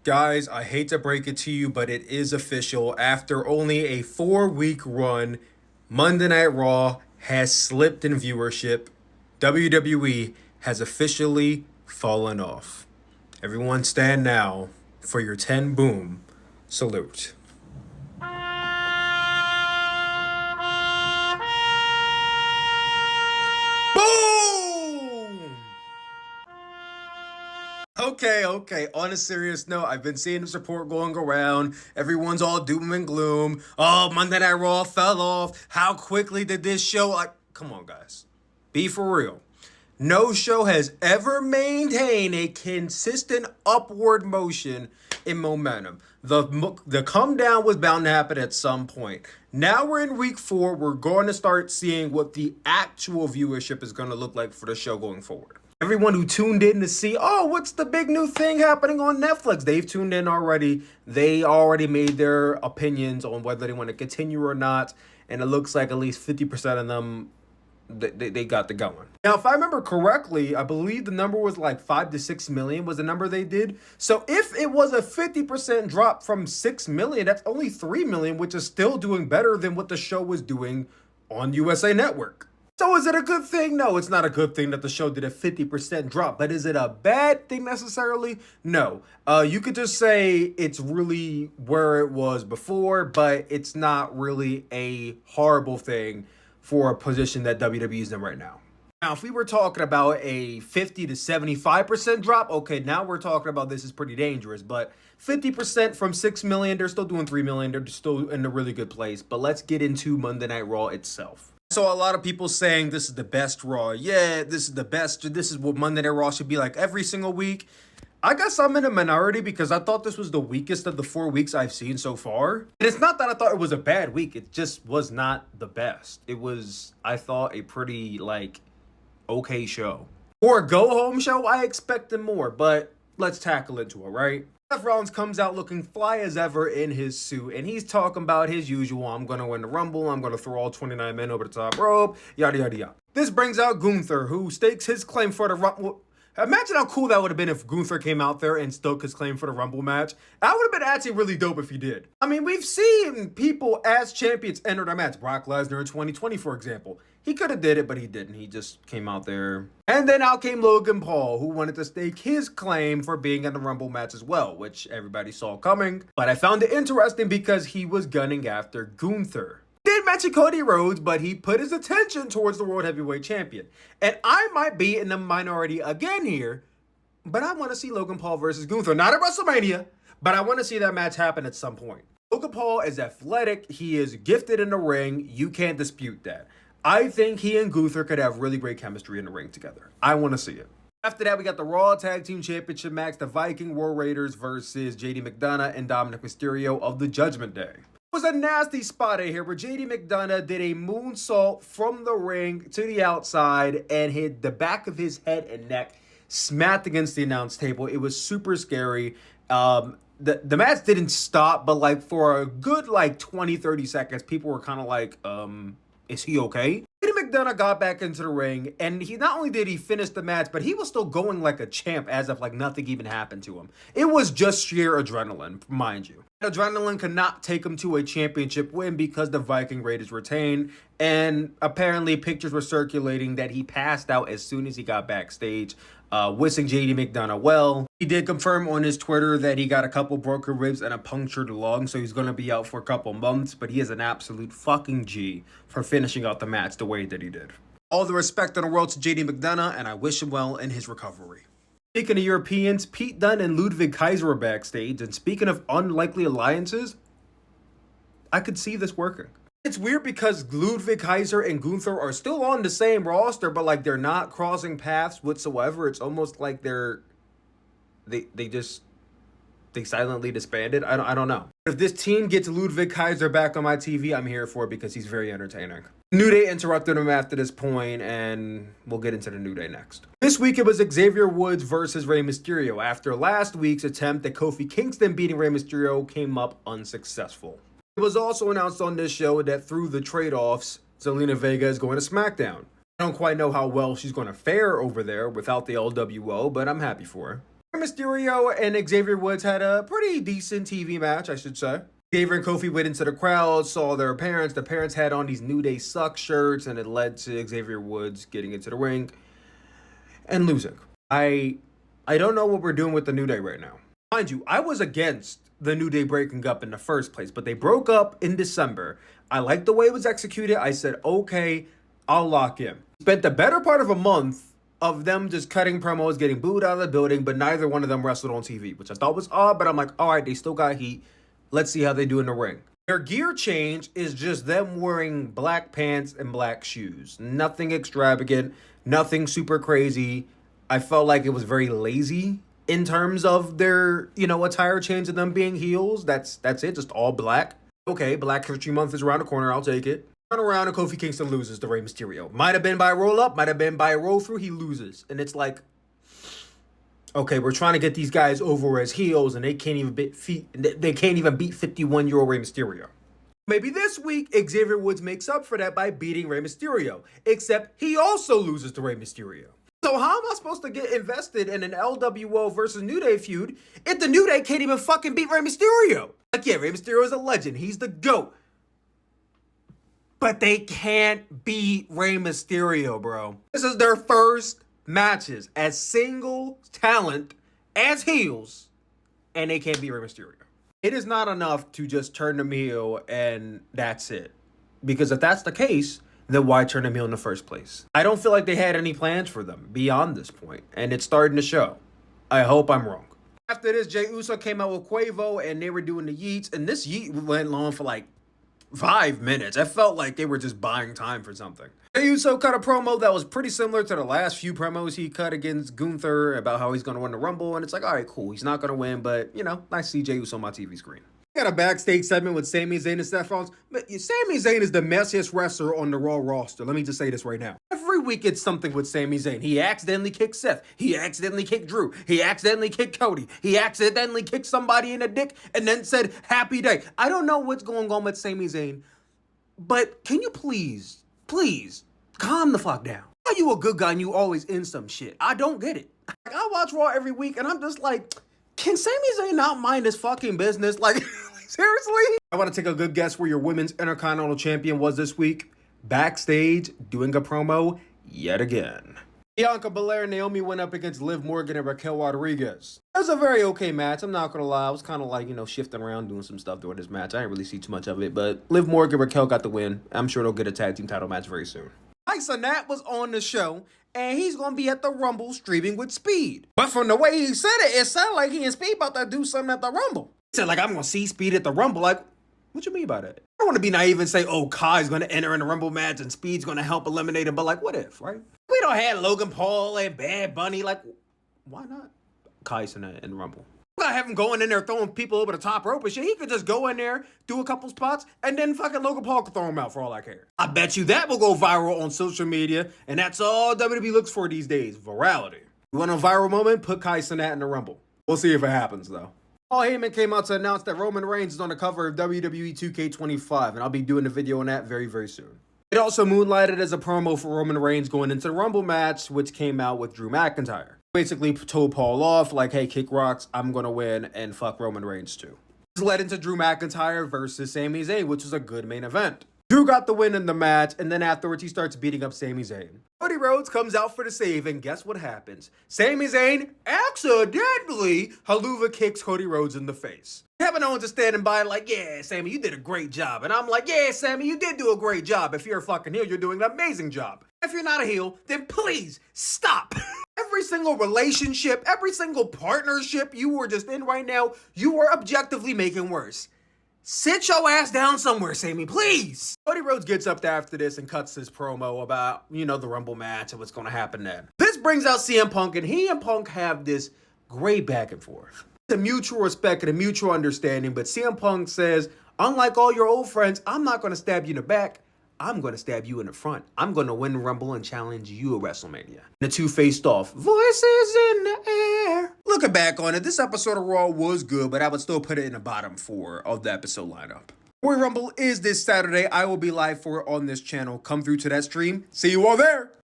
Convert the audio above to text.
Guys, I hate to break it to you, but it is official. After only a 4-week run, Monday Night Raw has slipped in viewership. WWE has officially fallen off. Everyone stand now for your 10 boom salute. Boom! Okay. On a serious note, I've been seeing this report going around. Everyone's all doom and gloom. Oh, Monday Night Raw fell off. How quickly did this show? Like, come on, guys. Be for real. No show has ever maintained a consistent upward motion in momentum. The come down was bound to happen at some point. Now we're in week 4. We're going to start seeing what the actual viewership is going to look like for the show going forward. Everyone who tuned in to see, oh, what's the big new thing happening on Netflix? They've tuned in already. They already made their opinions on whether they want to continue or not. And it looks like at least 50% of them, they got the going. Now, if I remember correctly, I believe the number was like 5 to 6 million was the number they did. So if it was a 50% drop from 6 million, that's only 3 million, which is still doing better than what the show was doing on USA Network. So is it a good thing? No, it's not a good thing that the show did a 50% drop. But is it a bad thing necessarily? No. You could just say it's really where it was before, but it's not really a horrible thing for a position that WWE is in right now. Now, if we were talking about a 50 to 75% drop, okay, now we're talking about this is pretty dangerous. But 50% from 6 million, they're still doing 3 million. They're still in a really good place. But let's get into Monday Night Raw itself. So a lot of people saying this is the best Raw. Yeah, this is the best. This is what Monday Night Raw should be like every single week. I guess I'm in a minority because I thought this was the weakest of the 4 weeks I've seen so far. And it's not that I thought it was a bad week. It just was not the best. It was, I thought, a pretty, okay show. For a go-home show, I expected more, but let's tackle into it, right? Seth Rollins comes out looking fly as ever in his suit, and he's talking about his usual, I'm going to win the Rumble, I'm going to throw all 29 men over the top rope, yada, yada, yada. This brings out Gunther, who stakes his claim for the Rumble. Imagine how cool that would have been if Gunther came out there and staked his claim for the Rumble match. That would have been actually really dope if he did. I mean, we've seen people as champions enter their match. Brock Lesnar in 2020, for example. He could have did it, but he didn't. He just came out there. And then out came Logan Paul, who wanted to stake his claim for being in the Rumble match as well, which everybody saw coming. But I found it interesting because he was gunning after Gunther. Did mention Cody Rhodes, but he put his attention towards the World Heavyweight Champion. And I might be in the minority again here, but I want to see Logan Paul versus Gunther. Not at WrestleMania, but I want to see that match happen at some point. Logan Paul is athletic. He is gifted in the ring. You can't dispute that. I think he and Gunther could have really great chemistry in the ring together. I want to see it. After that, we got the Raw Tag Team Championship match, the Viking War Raiders versus JD McDonough and Dominic Mysterio of the Judgment Day. It was a nasty spot in here where JD McDonough did a moonsault from the ring to the outside and hit the back of his head and neck, smacked against the announce table. It was super scary. The match didn't stop, but for a good 20-30 seconds, people were kind of like, is he okay? JD McDonough got back into the ring, and he not only did he finish the match, but he was still going like a champ as if nothing even happened to him. It was just sheer adrenaline, mind you. Adrenaline could not take him to a championship win because the Viking Raiders retained, and apparently pictures were circulating that he passed out as soon as he got backstage, wishing JD McDonough well. He did confirm on his Twitter that he got a couple broken ribs and a punctured lung, so he's going to be out for a couple months, but he is an absolute fucking G for finishing out the match the way that he did. All the respect in the world to JD McDonough, and I wish him well in his recovery. Speaking of Europeans, Pete Dunne and Ludwig Kaiser were backstage, and speaking of unlikely alliances, I could see this working. It's weird because Ludwig Kaiser and Gunther are still on the same roster, but they're not crossing paths whatsoever. It's almost like they silently disbanded. I don't know. If this team gets Ludwig Kaiser back on my TV, I'm here for it because he's very entertaining. New Day interrupted him after this point, and we'll get into the New Day next. This week it was Xavier Woods versus Rey Mysterio. After last week's attempt at Kofi Kingston beating Rey Mysterio came up unsuccessful. It was also announced on this show that through the trade-offs, Zelina Vega is going to SmackDown. I don't quite know how well she's going to fare over there without the LWO, but I'm happy for her. Mysterio and Xavier Woods had a pretty decent TV match, I should say. Xavier and Kofi went into the crowd, saw their parents. The parents had on these New Day Suck shirts, and it led to Xavier Woods getting into the ring and losing. I don't know what we're doing with the New Day right now. Mind you, I was against the New Day breaking up in the first place, but they broke up in December. I liked the way it was executed. I said, okay, I'll lock in. Spent the better part of a month of them just cutting promos, getting booed out of the building, but neither one of them wrestled on TV, which I thought was odd, but I'm like, all right, they still got heat. Let's see how they do in the ring. Their gear change is just them wearing black pants and black shoes. Nothing extravagant, nothing super crazy. I felt like it was very lazy in terms of their, attire change of them being heels. That's it, just all black. Okay, Black History Month is around the corner, I'll take it. Turn around and Kofi Kingston loses to Rey Mysterio. Might have been by a roll up, might have been by a roll through, he loses. And it's like, okay, we're trying to get these guys over as heels and they can't even beat 51-year-old Rey Mysterio. Maybe this week, Xavier Woods makes up for that by beating Rey Mysterio. Except he also loses to Rey Mysterio. So how am I supposed to get invested in an LWO versus New Day feud if the New Day can't even fucking beat Rey Mysterio? Like, yeah, Rey Mysterio is a legend. He's the GOAT. But they can't beat Rey Mysterio, bro. This is their first matches as single talent, as heels, and they can't beat Rey Mysterio. It is not enough to just turn them heel and that's it. Because if that's the case, then why turn them heel in the first place? I don't feel like they had any plans for them beyond this point, and it's starting to show. I hope I'm wrong. After this, Jey Uso came out with Quavo, and they were doing the yeets, and this yeet went on for like 5 minutes. I felt like they were just buying time for something. Jey Uso cut a promo that was pretty similar to the last few promos he cut against Gunther about how he's going to win the Rumble, and it's like, all right, cool. He's not going to win, but, nice to see Jey Uso on my TV screen. We got a backstage segment with Sami Zayn and Seth Rollins. But Sami Zayn is the messiest wrestler on the Raw roster. Let me just say this right now. Every week it's something with Sami Zayn. He accidentally kicked Seth. He accidentally kicked Drew. He accidentally kicked Cody. He accidentally kicked somebody in the dick and then said, happy day. I don't know what's going on with Sami Zayn, but can you please, calm the fuck down? Are you a good guy and you always in some shit? I don't get it. Like, I watch Raw every week and I'm just like, can Sami Zayn not mind his fucking business? Like, seriously? I want to take a good guess where your women's Intercontinental Champion was this week. Backstage, doing a promo yet again. Bianca Belair and Naomi went up against Liv Morgan and Raquel Rodriguez. It was a very okay match. I'm not going to lie. I was kind of like, shifting around, doing some stuff during this match. I didn't really see too much of it, but Liv Morgan and Raquel got the win. I'm sure they'll get a tag team title match very soon. Tyson Nat was on the show, and he's going to be at the Rumble streaming with Speed. But from the way he said it, it sounded like he and Speed about to do something at the Rumble. He said, like, I'm going to see Speed at the Rumble. Like, what you mean by that? I don't want to be naive and say, oh, Kai's going to enter in the Rumble match and Speed's going to help eliminate him. But, like, what if, right? We don't have Logan Paul and Bad Bunny. Like, why not? Kai's in the Rumble. We gotta have him going in there throwing people over the top rope and shit. He could just go in there, do a couple spots, and then fucking Logan Paul could throw him out for all I care. I bet you that will go viral on social media, and that's all WWE looks for these days, virality. You want a viral moment? Put Kai Cenat in the Rumble. We'll see if it happens, though. Paul Heyman came out to announce that Roman Reigns is on the cover of WWE 2K25, and I'll be doing a video on that very, very soon. It also moonlighted as a promo for Roman Reigns going into the Rumble match, which came out with Drew McIntyre. Basically told Paul off, like, hey, kick rocks, I'm going to win, and fuck Roman Reigns too. This led into Drew McIntyre versus Sami Zayn, which was a good main event. Drew got the win in the match, and then afterwards he starts beating up Sami Zayn. Cody Rhodes comes out for the save, and guess what happens? Sami Zayn accidentally haluva kicks Cody Rhodes in the face. Kevin Owens is standing by like, yeah, Sami, you did a great job. And I'm like, yeah, Sami, you did do a great job. If you're a fucking heel, you're doing an amazing job. If you're not a heel, then please stop. Every single relationship, every single partnership you were just in right now, you are objectively making worse. Sit your ass down somewhere, Sami, please. Cody Rhodes gets up after this and cuts his promo about, the Rumble match and what's going to happen then. This brings out CM Punk, and he and Punk have this great back and forth. It's a mutual respect and a mutual understanding, but CM Punk says, unlike all your old friends, I'm not going to stab you in the back. I'm going to stab you in the front. I'm going to win the Rumble and challenge you at WrestleMania. The two faced off. Voices in the air. Looking back on it, this episode of Raw was good, but I would still put it in the bottom 4 of the episode lineup. Royal Rumble is this Saturday. I will be live for it on this channel. Come through to that stream. See you all there.